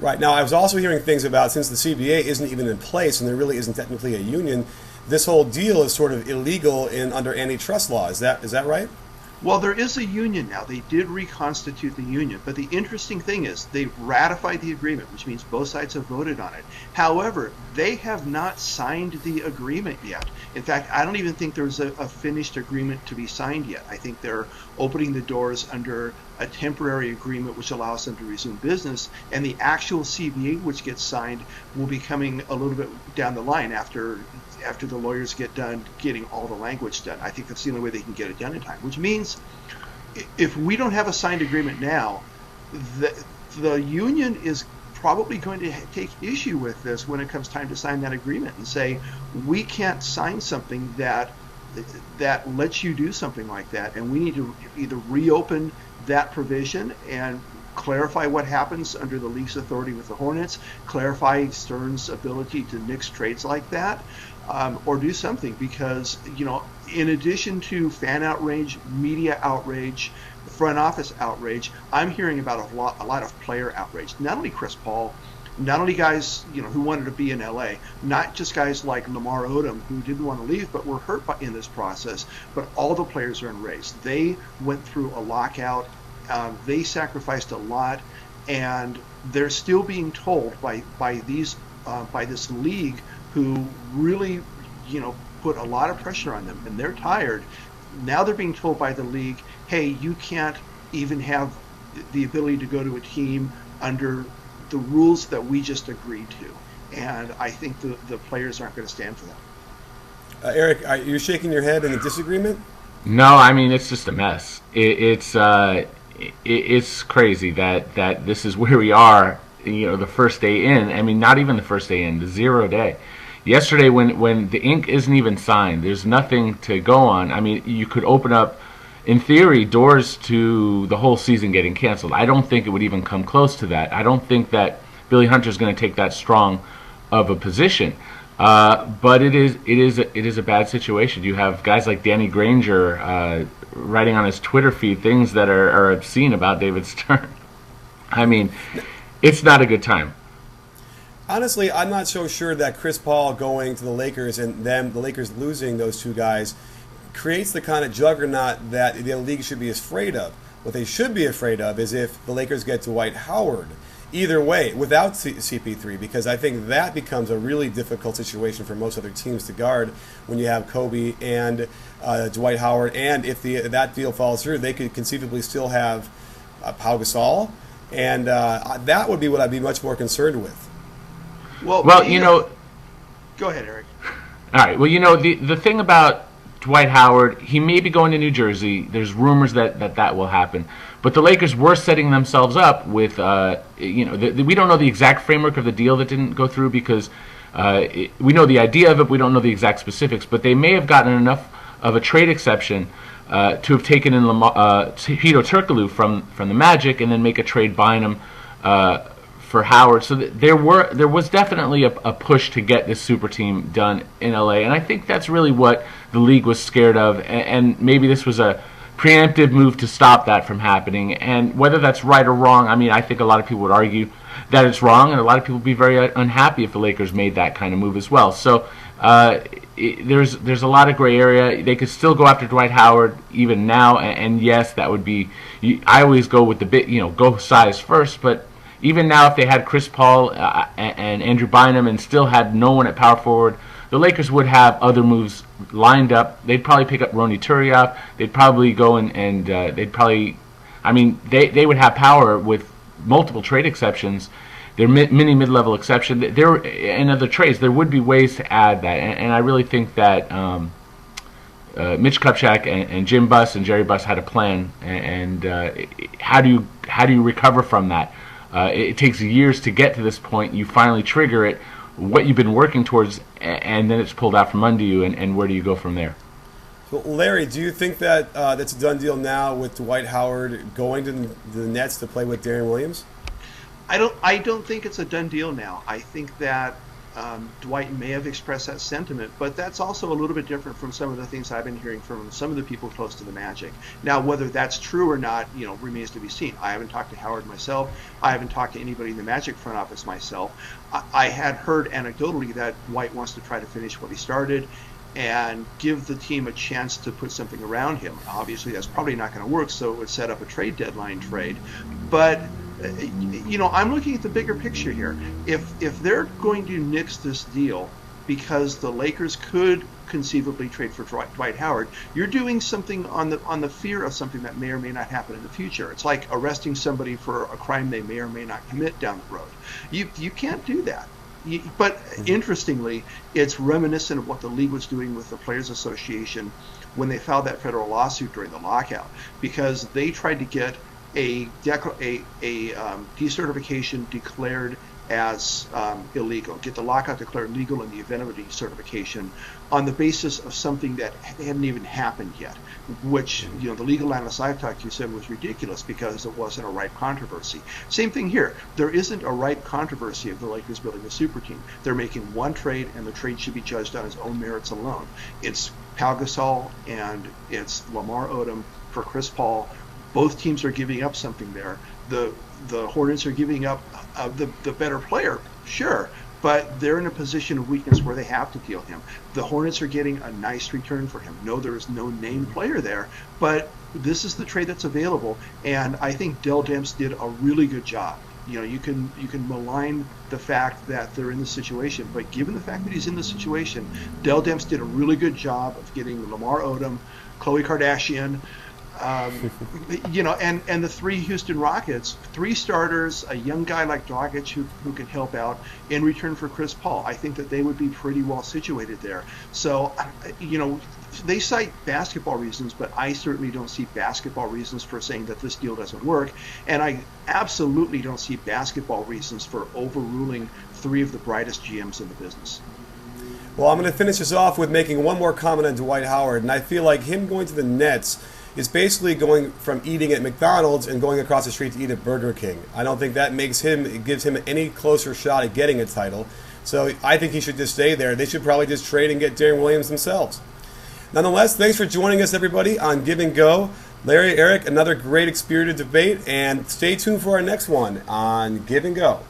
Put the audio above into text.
Right. Now, I was also hearing things about, since the CBA isn't even in place and there really isn't technically a union, this whole deal is sort of illegal under antitrust law. Is that right? Well, there is a union now. They did reconstitute the union. But the interesting thing is they ratified the agreement, which means both sides have voted on it. However, they have not signed the agreement yet. In fact, I don't even think there's a finished agreement to be signed yet. I think they're opening the doors under a temporary agreement which allows them to resume business. And the actual CBA, which gets signed, will be coming a little bit down the line after the lawyers get done getting all the language done. I think that's the only way they can get it done in time, which means if we don't have a signed agreement now, the union is probably going to take issue with this when it comes time to sign that agreement and say, we can't sign something that lets you do something like that, and we need to either reopen that provision and clarify what happens under the league's authority with the Hornets, clarify Stern's ability to nix trades like that, or do something, because, in addition to fan outrage, media outrage, front office outrage, I'm hearing about a lot of player outrage. Not only Chris Paul, not only guys who wanted to be in LA, not just guys like Lamar Odom who didn't want to leave but were hurt in this process, but all the players are enraged. They went through a lockout. They sacrificed a lot, and they're still being told by this league, who really put a lot of pressure on them, and they're tired. Now they're being told by the league, hey, you can't even have the ability to go to a team under the rules that we just agreed to. And I think the players aren't going to stand for that. Eric, are you shaking your head in a disagreement? No, I mean, it's just a mess. It's crazy that this is where we are, the first day in. I mean, not even the first day in, the 0 day. Yesterday, when the ink isn't even signed, there's nothing to go on. I mean, you could open up, in theory, doors to the whole season getting canceled. I don't think it would even come close to that. I don't think that Billy Hunter's going to take that strong of a position. But it is a bad situation. You have guys like Danny Granger writing on his Twitter feed things that are obscene about David Stern. I mean, it's not a good time. Honestly, I'm not so sure that Chris Paul going to the Lakers and the Lakers losing those two guys creates the kind of juggernaut that the league should be afraid of. What they should be afraid of is if the Lakers get Dwight Howard. Either way, without CP3, because I think that becomes a really difficult situation for most other teams to guard when you have Kobe and Dwight Howard. And if that deal falls through, they could conceivably still have Pau Gasol. And that would be what I'd be much more concerned with. Well, go ahead, Eric. All right. Well, the thing about Dwight Howard, he may be going to New Jersey. There's rumors that will happen. But the Lakers were setting themselves up with, we don't know the exact framework of the deal that didn't go through, because we know the idea of it, we don't know the exact specifics. But they may have gotten enough of a trade exception to have taken in Hedo Turkoglu from the Magic and then make a trade buying him for Howard. So there was definitely a push to get this super team done in LA, and I think that's really what the league was scared of, and maybe this was a preemptive move to stop that from happening. And whether that's right or wrong, I mean, I think a lot of people would argue that it's wrong, and a lot of people would be very unhappy if the Lakers made that kind of move as well. So there's a lot of gray area. They could still go after Dwight Howard even now, and yes, that would be. I always go with go size first, but even now, if they had Chris Paul and Andrew Bynum and still had no one at power forward, the Lakers would have other moves lined up. They'd probably pick up Ronny Turiaf. They'd probably go and they'd probably, they would have power with multiple trade exceptions. Their mid-level exception. There in other trades, there would be ways to add that, and I really think that Mitch Kupchak and Jim Buss and Jerry Buss had a plan. And how do you recover from that? It takes years to get to this point. You finally trigger it, what you've been working towards, and then it's pulled out from under you, and where do you go from there? So, Larry, do you think that that's a done deal now with Dwight Howard going to the Nets to play with Darren Williams? I don't think it's a done deal now. I think that Dwight may have expressed that sentiment, but that's also a little bit different from some of the things I've been hearing from some of the people close to the Magic. Now, whether that's true or not, remains to be seen. I haven't talked to Howard myself. I haven't talked to anybody in the Magic front office myself. I had heard anecdotally that Dwight wants to try to finish what he started and give the team a chance to put something around him. Obviously, that's probably not going to work, so it would set up a trade deadline trade. But I'm looking at the bigger picture here. If they're going to nix this deal because the Lakers could conceivably trade for Dwight Howard, you're doing something on the fear of something that may or may not happen in the future. It's like arresting somebody for a crime they may or may not commit down the road. You can't do that. But interestingly, it's reminiscent of what the league was doing with the Players Association when they filed that federal lawsuit during the lockout, because they tried to get a decertification declared as illegal, get the lockout declared legal in the event of a decertification on the basis of something that hadn't even happened yet, which the legal analysts I've talked to said was ridiculous because it wasn't a ripe controversy. Same thing here. There isn't a ripe controversy of the Lakers building a super team. They're making one trade, and the trade should be judged on its own merits alone. It's Pau Gasol and it's Lamar Odom for Chris Paul. Both teams are giving up something there. The Hornets are giving up the better player, sure, but they're in a position of weakness where they have to deal him. The Hornets are getting a nice return for him. No, there is no named player there, but this is the trade that's available, and I think Dell Demps did a really good job. You can malign the fact that they're in this situation, but given the fact that he's in this situation, Dell Demps did a really good job of getting Lamar Odom, Khloe Kardashian, and the three Houston Rockets, three starters, a young guy like Dragic who can help out in return for Chris Paul. I think that they would be pretty well situated there. So, they cite basketball reasons, but I certainly don't see basketball reasons for saying that this deal doesn't work. And I absolutely don't see basketball reasons for overruling three of the brightest GMs in the business. Well, I'm going to finish this off with making one more comment on Dwight Howard, and I feel like him going to the Nets is basically going from eating at McDonald's and going across the street to eat at Burger King. I don't think that gives him any closer shot at getting a title. So I think he should just stay there. They should probably just trade and get Darren Williams themselves. Nonetheless, thanks for joining us, everybody, on Give and Go. Larry, Eric, another great spirited debate, and stay tuned for our next one on Give and Go.